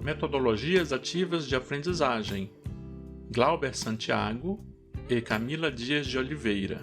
Metodologias Ativas de Aprendizagem, Glauber Santiago e Camila Dias de Oliveira.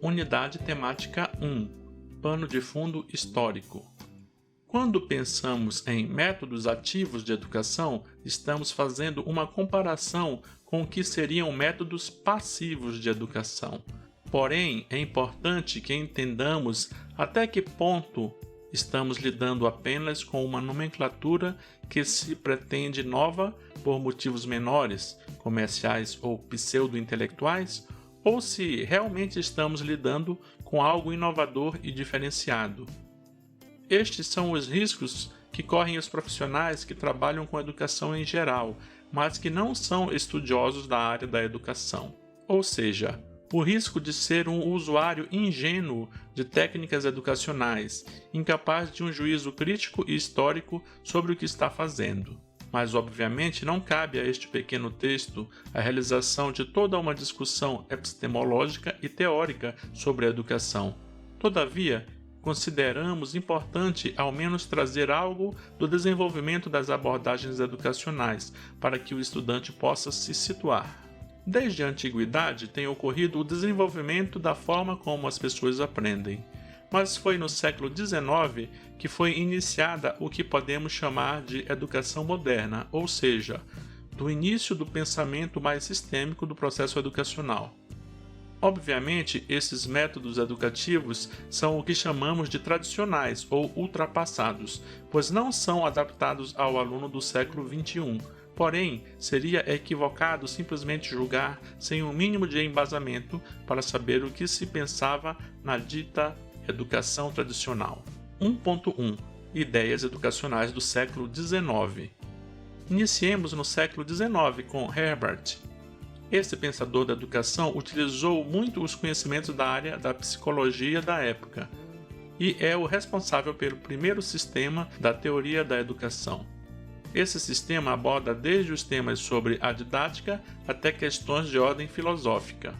Unidade Temática 1, Pano de Fundo Histórico. Quando pensamos em métodos ativos de educação, estamos fazendo uma comparação com o que seriam métodos passivos de educação. Porém, é importante que entendamos até que ponto estamos lidando apenas com uma nomenclatura que se pretende nova por motivos menores, comerciais ou pseudo-intelectuais, ou se realmente estamos lidando com algo inovador e diferenciado. Estes são os riscos que correm os profissionais que trabalham com educação em geral, mas que não são estudiosos da área da educação. Ou seja, o risco de ser um usuário ingênuo de técnicas educacionais, incapaz de um juízo crítico e histórico sobre o que está fazendo. Mas, obviamente, não cabe a este pequeno texto a realização de toda uma discussão epistemológica e teórica sobre a educação. Todavia, consideramos importante ao menos trazer algo do desenvolvimento das abordagens educacionais para que o estudante possa se situar. Desde a antiguidade tem ocorrido o desenvolvimento da forma como as pessoas aprendem, mas foi no século XIX que foi iniciada o que podemos chamar de educação moderna, ou seja, do início do pensamento mais sistêmico do processo educacional. Obviamente, esses métodos educativos são o que chamamos de tradicionais ou ultrapassados, pois não são adaptados ao aluno do século XXI. Porém, seria equivocado simplesmente julgar sem um mínimo de embasamento para saber o que se pensava na dita educação tradicional. 1.1 Ideias educacionais do século XIX. Iniciemos no século XIX com Herbart. Este pensador da educação utilizou muito os conhecimentos da área da psicologia da época e é o responsável pelo primeiro sistema da teoria da educação. Esse sistema aborda desde os temas sobre a didática até questões de ordem filosófica.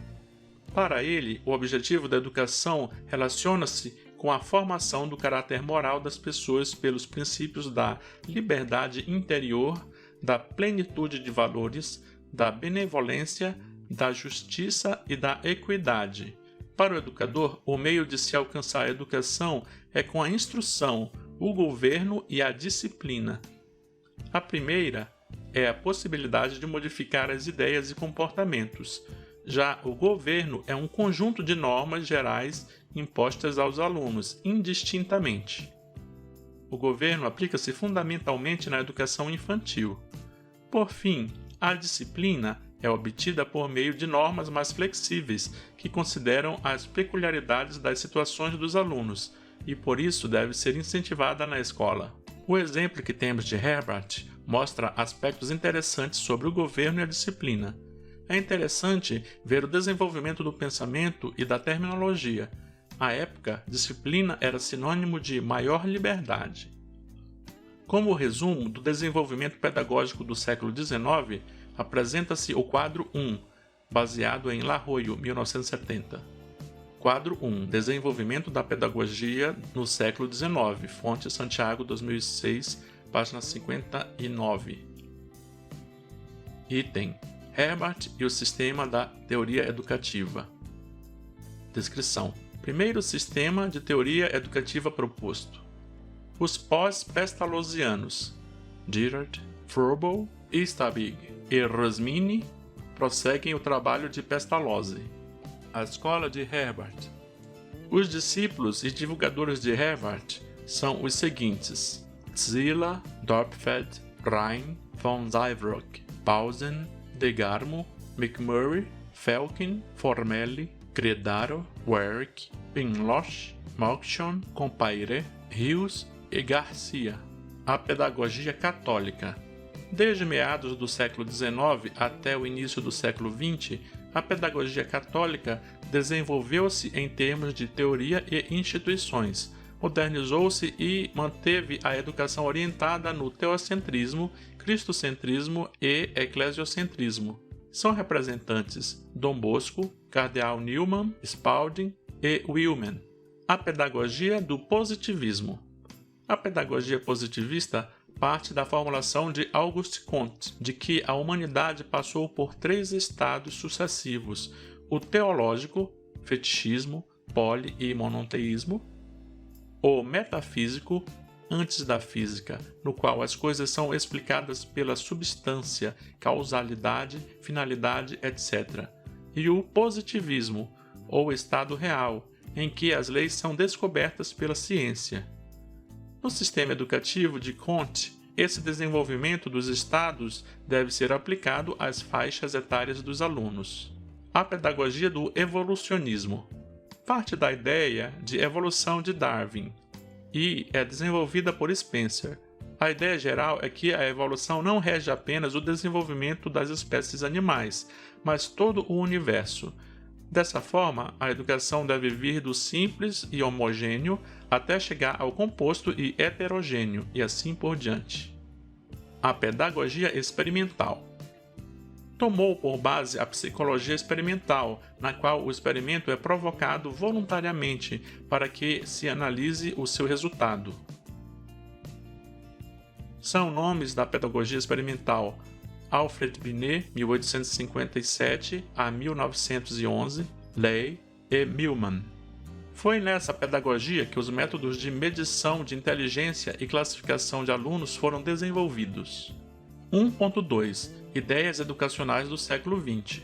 Para ele, o objetivo da educação relaciona-se com a formação do caráter moral das pessoas pelos princípios da liberdade interior, da plenitude de valores, da benevolência, da justiça e da equidade. Para o educador, o meio de se alcançar a educação é com a instrução, o governo e a disciplina. A primeira é a possibilidade de modificar as ideias e comportamentos. Já o governo é um conjunto de normas gerais impostas aos alunos, indistintamente. O governo aplica-se fundamentalmente na educação infantil. Por fim, a disciplina é obtida por meio de normas mais flexíveis que consideram as peculiaridades das situações dos alunos e, por isso, deve ser incentivada na escola. O exemplo que temos de Herbart mostra aspectos interessantes sobre o governo e a disciplina. É interessante ver o desenvolvimento do pensamento e da terminologia. À época, disciplina era sinônimo de maior liberdade. Como resumo do desenvolvimento pedagógico do século XIX, apresenta-se o quadro 1, baseado em Larroio, 1970. Quadro 1. Desenvolvimento da pedagogia no século XIX. Fonte Santiago, 2006, página 59. Item: Herbart e o sistema da teoria educativa. Descrição: primeiro sistema de teoria educativa proposto. Os pós-pestalozzianos, Girard, Froebel, Stabig e Rosmini, prosseguem o trabalho de Pestalozzi. A escola de Herbart. Os discípulos e divulgadores de Herbart são os seguintes: Zilla, Dörpfeld, Rhein, von Zijvroek, Pausen, Degarmo, McMurray, Felkin, Formelli, Credaro, Werck, Pinloch, Moxon, Compaire, Rios e Garcia. A pedagogia católica. Desde meados do século XIX até o início do século XX, a pedagogia católica desenvolveu-se em termos de teoria e instituições, modernizou-se e manteve a educação orientada no teocentrismo, cristocentrismo e eclesiocentrismo. São representantes Dom Bosco, Cardeal Newman, Spalding e Willmann. A pedagogia do positivismo. A pedagogia positivista parte da formulação de Auguste Comte, de que a humanidade passou por 3 estados sucessivos: o teológico, fetichismo, poli e monoteísmo; o metafísico, antes da física, no qual as coisas são explicadas pela substância, causalidade, finalidade, etc., e o positivismo, ou estado real, em que as leis são descobertas pela ciência. No sistema educativo de Comte, esse desenvolvimento dos estados deve ser aplicado às faixas etárias dos alunos. A pedagogia do evolucionismo parte da ideia de evolução de Darwin e é desenvolvida por Spencer. A ideia geral é que a evolução não rege apenas o desenvolvimento das espécies animais, mas todo o universo. Dessa forma, a educação deve vir do simples e homogêneo até chegar ao composto e heterogêneo, e assim por diante. A pedagogia experimental tomou por base a psicologia experimental, na qual o experimento é provocado voluntariamente para que se analise o seu resultado. São nomes da pedagogia experimental: Alfred Binet, 1857 a 1911, Ley e Millman. Foi nessa pedagogia que os métodos de medição de inteligência e classificação de alunos foram desenvolvidos. 1.2 Ideias educacionais do século XX.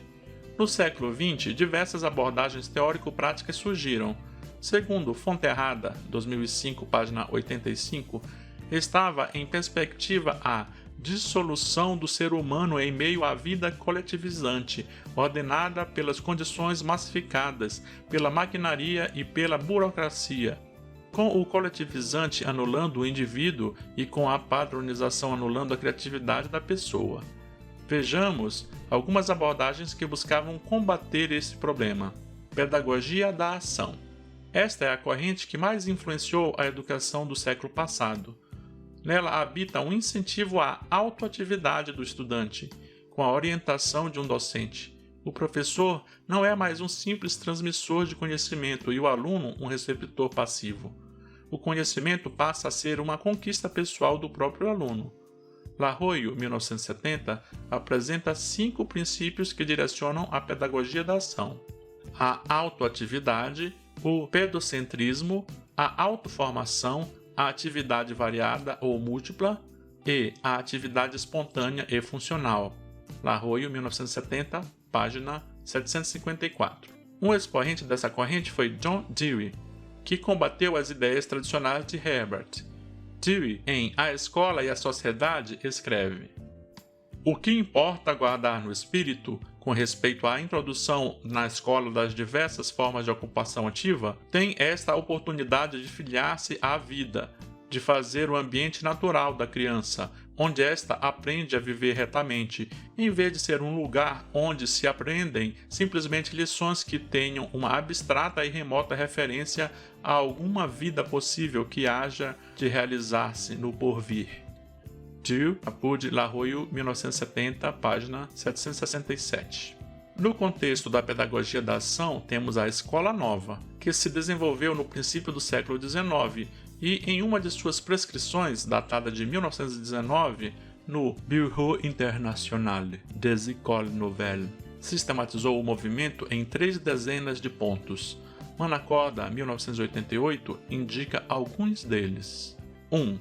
No século XX, diversas abordagens teórico-práticas surgiram. Segundo Fonterrada, 2005, página 85, estava em perspectiva a dissolução do ser humano em meio à vida coletivizante, ordenada pelas condições massificadas, pela maquinaria e pela burocracia, com o coletivizante anulando o indivíduo e com a padronização anulando a criatividade da pessoa. Vejamos algumas abordagens que buscavam combater esse problema. Pedagogia da ação. Esta é a corrente que mais influenciou a educação do século passado. Nela habita um incentivo à autoatividade do estudante, com a orientação de um docente. O professor não é mais um simples transmissor de conhecimento e o aluno um receptor passivo. O conhecimento passa a ser uma conquista pessoal do próprio aluno. Larroio, 1970, apresenta 5 princípios que direcionam a pedagogia da ação: a autoatividade, o pedocentrismo, a autoformação, a atividade variada ou múltipla e a atividade espontânea e funcional. Larroio, 1970, página 754. Um expoente dessa corrente foi John Dewey, que combateu as ideias tradicionais de Herbert. Dewey, em A Escola e a Sociedade, escreve: o que importa guardar no espírito, com respeito à introdução na escola das diversas formas de ocupação ativa, tem esta oportunidade de filiar-se à vida, de fazer o ambiente natural da criança, onde esta aprende a viver retamente, em vez de ser um lugar onde se aprendem simplesmente lições que tenham uma abstrata e remota referência a alguma vida possível que haja de realizar-se no porvir. Dewey, Apud Larroio, 1970, página 767. No contexto da pedagogia da ação, temos a Escola Nova, que se desenvolveu no princípio do século XIX e, em uma de suas prescrições, datada de 1919, no Bureau International des Écoles Nouvelles, sistematizou o movimento em 3 dezenas de pontos. Manacorda, 1988, indica alguns deles. 1.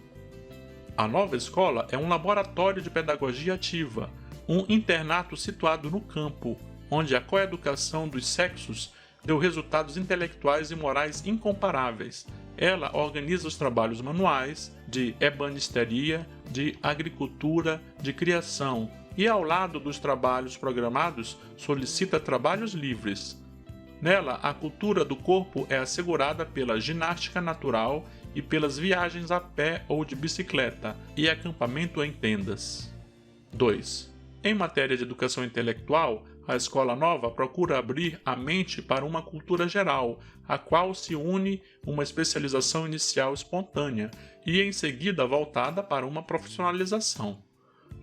A nova escola é um laboratório de pedagogia ativa, um internato situado no campo, onde a coeducação dos sexos deu resultados intelectuais e morais incomparáveis. Ela organiza os trabalhos manuais, de ebanisteria, de agricultura, de criação e, ao lado dos trabalhos programados, solicita trabalhos livres. Nela, a cultura do corpo é assegurada pela ginástica natural e pelas viagens a pé ou de bicicleta e acampamento em tendas. 2. Em matéria de educação intelectual, a Escola Nova procura abrir a mente para uma cultura geral, a qual se une uma especialização inicial espontânea e em seguida voltada para uma profissionalização.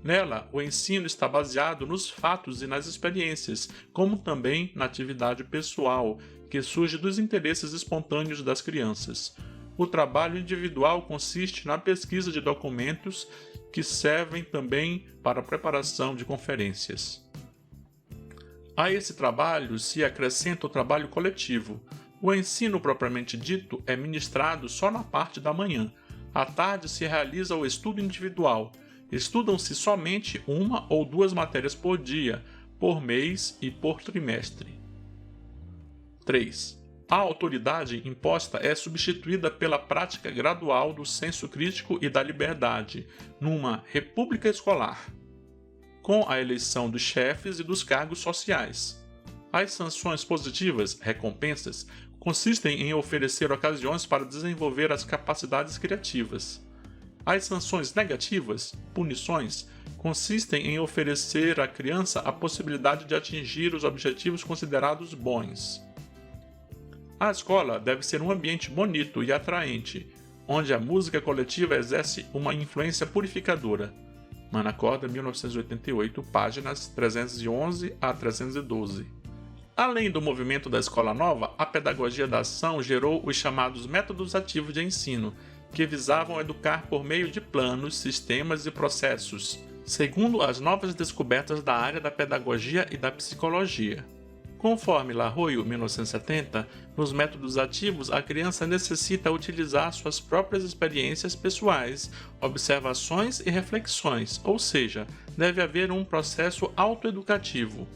Nela, o ensino está baseado nos fatos e nas experiências, como também na atividade pessoal, que surge dos interesses espontâneos das crianças. O trabalho individual consiste na pesquisa de documentos que servem também para a preparação de conferências. A esse trabalho se acrescenta o trabalho coletivo. O ensino propriamente dito é ministrado só na parte da manhã. À tarde se realiza o estudo individual. Estudam-se somente 1 ou 2 matérias por dia, por mês e por trimestre. 3. A autoridade imposta é substituída pela prática gradual do senso crítico e da liberdade, numa república escolar, com a eleição dos chefes e dos cargos sociais. As sanções positivas, recompensas, consistem em oferecer ocasiões para desenvolver as capacidades criativas. As sanções negativas, punições, consistem em oferecer à criança a possibilidade de atingir os objetivos considerados bons. A escola deve ser um ambiente bonito e atraente, onde a música coletiva exerce uma influência purificadora. Manaccorda, 1988, páginas 311 a 312. Além do movimento da Escola Nova, a pedagogia da ação gerou os chamados métodos ativos de ensino, que visavam educar por meio de planos, sistemas e processos, segundo as novas descobertas da área da pedagogia e da psicologia. Conforme Larroio, 1970, nos métodos ativos, a criança necessita utilizar suas próprias experiências pessoais, observações e reflexões, ou seja, deve haver um processo autoeducativo.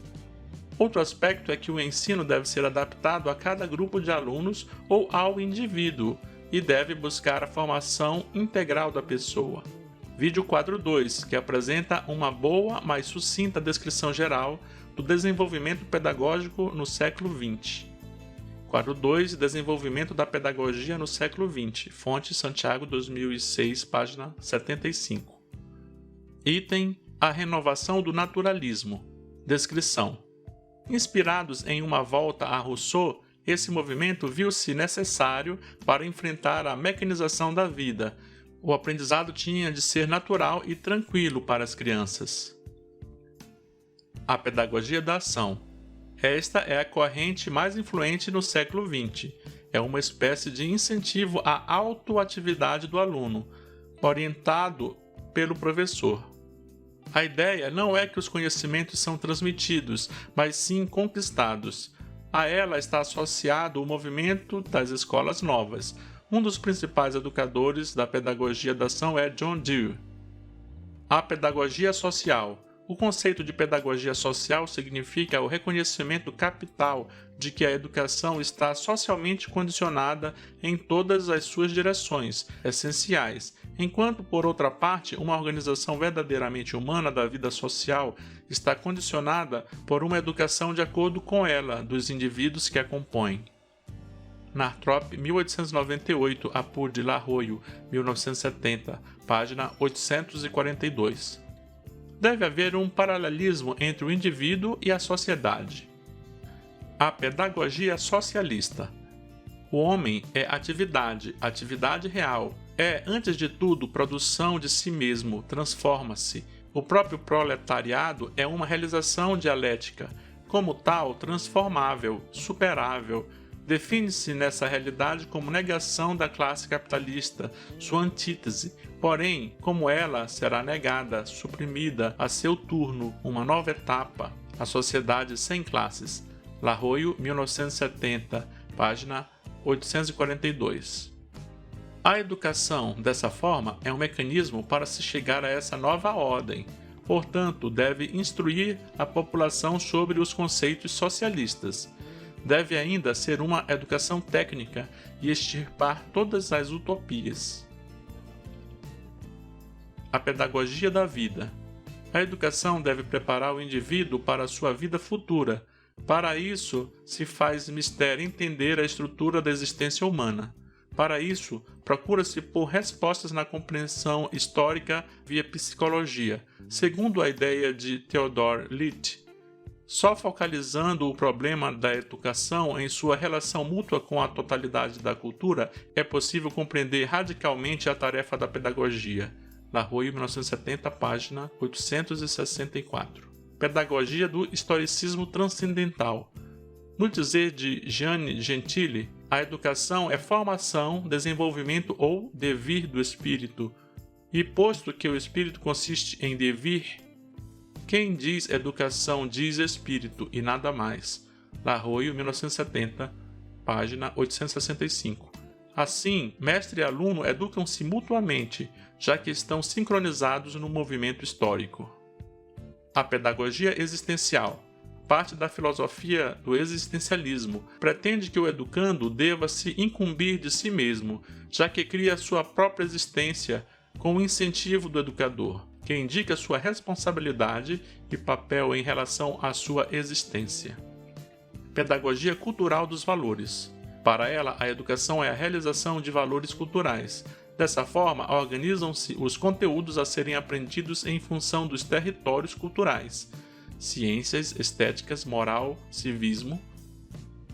Outro aspecto é que o ensino deve ser adaptado a cada grupo de alunos ou ao indivíduo e deve buscar a formação integral da pessoa. Vídeo quadro 2, que apresenta uma boa, mas sucinta descrição geral do desenvolvimento pedagógico no século XX. Quadro 2, Desenvolvimento da pedagogia no século XX. Fonte Santiago, 2006, página 75. Item: A renovação do naturalismo. Descrição. Inspirados em uma volta a Rousseau, esse movimento viu-se necessário para enfrentar a mecanização da vida. O aprendizado tinha de ser natural e tranquilo para as crianças. A pedagogia da ação. Esta é a corrente mais influente no século XX. É uma espécie de incentivo à autoatividade do aluno, orientado pelo professor. A ideia não é que os conhecimentos são transmitidos, mas sim conquistados. A ela está associado o movimento das escolas novas. Um dos principais educadores da pedagogia da ação é John Dewey. A pedagogia social. O conceito de pedagogia social significa o reconhecimento capital de que a educação está socialmente condicionada em todas as suas direções essenciais, enquanto, por outra parte, uma organização verdadeiramente humana da vida social está condicionada por uma educação de acordo com ela dos indivíduos que a compõem. Northrop, 1898, Apud Larroio, 1970, página 842. Deve haver um paralelismo entre o indivíduo e a sociedade. A pedagogia socialista. O homem é atividade, atividade real. É, antes de tudo, produção de si mesmo, transforma-se. O próprio proletariado é uma realização dialética, como tal, transformável, superável. Define-se nessa realidade como negação da classe capitalista, sua antítese. Porém, como ela será negada, suprimida a seu turno, uma nova etapa, a sociedade sem classes. Larroio, 1970, página 842. A educação, dessa forma, é um mecanismo para se chegar a essa nova ordem. Portanto, deve instruir a população sobre os conceitos socialistas. Deve ainda ser uma educação técnica e extirpar todas as utopias. A pedagogia da vida. A educação deve preparar o indivíduo para a sua vida futura. Para isso, se faz mistério entender a estrutura da existência humana. Para isso, procura-se por respostas na compreensão histórica via psicologia, segundo a ideia de Theodor Litt. Só focalizando o problema da educação em sua relação mútua com a totalidade da cultura, é possível compreender radicalmente a tarefa da pedagogia. Larroio, 1970, página 864. Pedagogia do historicismo transcendental. No dizer de Gianni Gentili, a educação é formação, desenvolvimento ou devir do espírito. E posto que o espírito consiste em devir, quem diz educação diz espírito e nada mais. Larroio, 1970, página 865. Assim, mestre e aluno educam-se mutuamente, já que estão sincronizados no movimento histórico. A pedagogia existencial, parte da filosofia do existencialismo, pretende que o educando deva se incumbir de si mesmo, já que cria sua própria existência com o incentivo do educador, que indica sua responsabilidade e papel em relação à sua existência. Pedagogia cultural dos valores. Para ela, a educação é a realização de valores culturais. Dessa forma, organizam-se os conteúdos a serem aprendidos em função dos territórios culturais, ciências, estéticas, moral, civismo.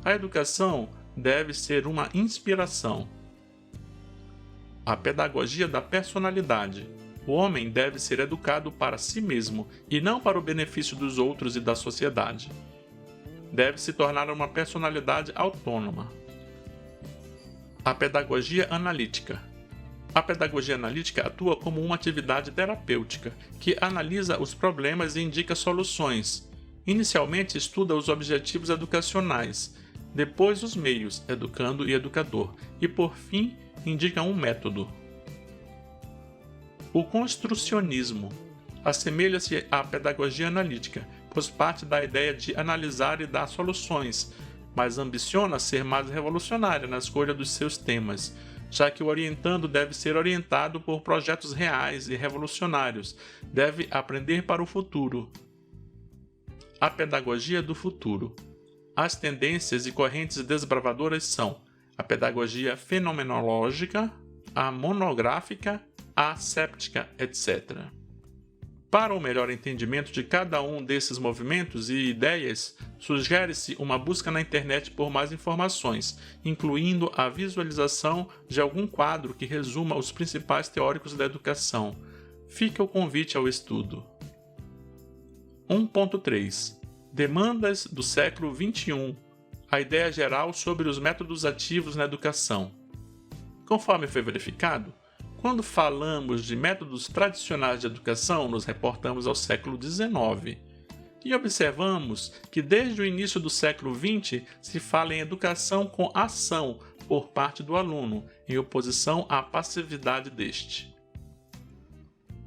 A educação deve ser uma inspiração. A pedagogia da personalidade. O homem deve ser educado para si mesmo e não para o benefício dos outros e da sociedade. Deve se tornar uma personalidade autônoma. A pedagogia analítica. A pedagogia analítica atua como uma atividade terapêutica que analisa os problemas e indica soluções. Inicialmente estuda os objetivos educacionais, depois os meios, educando e educador, e por fim indica um método. O construcionismo assemelha-se à pedagogia analítica, pois parte da ideia de analisar e dar soluções, mas ambiciona ser mais revolucionária na escolha dos seus temas, já que o orientando deve ser orientado por projetos reais e revolucionários, deve aprender para o futuro. A pedagogia do futuro. As tendências e correntes desbravadoras são a pedagogia fenomenológica, a monográfica, a asséptica, etc. Para o melhor entendimento de cada um desses movimentos e ideias, sugere-se uma busca na internet por mais informações, incluindo a visualização de algum quadro que resuma os principais teóricos da educação. Fica o convite ao estudo. 1.3 Demandas do século XXI. A ideia geral sobre os métodos ativos na educação. Conforme foi verificado, quando falamos de métodos tradicionais de educação, nos reportamos ao século XIX e observamos que desde o início do século XX se fala em educação com ação por parte do aluno, em oposição à passividade deste.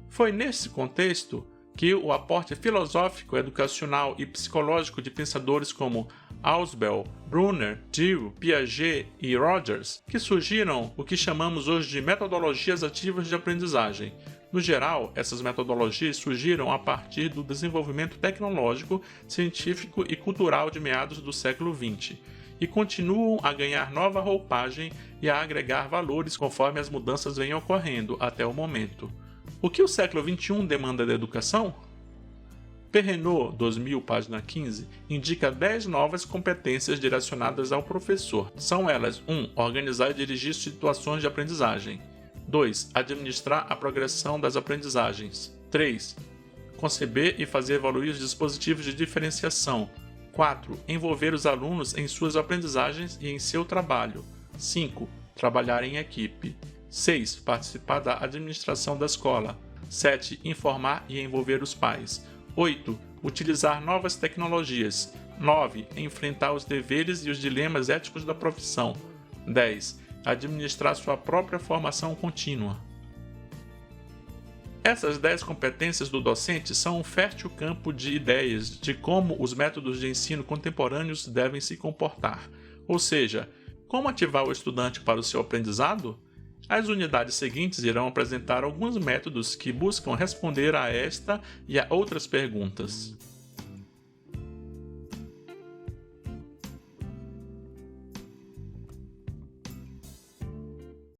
Foi nesse contexto que o aporte filosófico, educacional e psicológico de pensadores como Ausubel, Brunner, Dill, Piaget e Rogers, que surgiram o que chamamos hoje de metodologias ativas de aprendizagem. No geral, essas metodologias surgiram a partir do desenvolvimento tecnológico, científico e cultural de meados do século XX, e continuam a ganhar nova roupagem e a agregar valores conforme as mudanças vêm ocorrendo até o momento. O que o século XXI demanda da educação? Perrenot, 2000, página 15, indica 10 novas competências direcionadas ao professor. São elas: 1. Organizar e dirigir situações de aprendizagem. 2. Administrar a progressão das aprendizagens. 3. Conceber e fazer evoluir os dispositivos de diferenciação. 4. Envolver os alunos em suas aprendizagens e em seu trabalho. 5. Trabalhar em equipe. 6. Participar da administração da escola. 7. Informar e envolver os pais. 8. Utilizar novas tecnologias. 9. Enfrentar os deveres e os dilemas éticos da profissão. 10. Administrar sua própria formação contínua. Essas 10 competências do docente são um fértil campo de ideias de como os métodos de ensino contemporâneos devem se comportar, ou seja, como ativar o estudante para o seu aprendizado? As unidades seguintes irão apresentar alguns métodos que buscam responder a esta e a outras perguntas.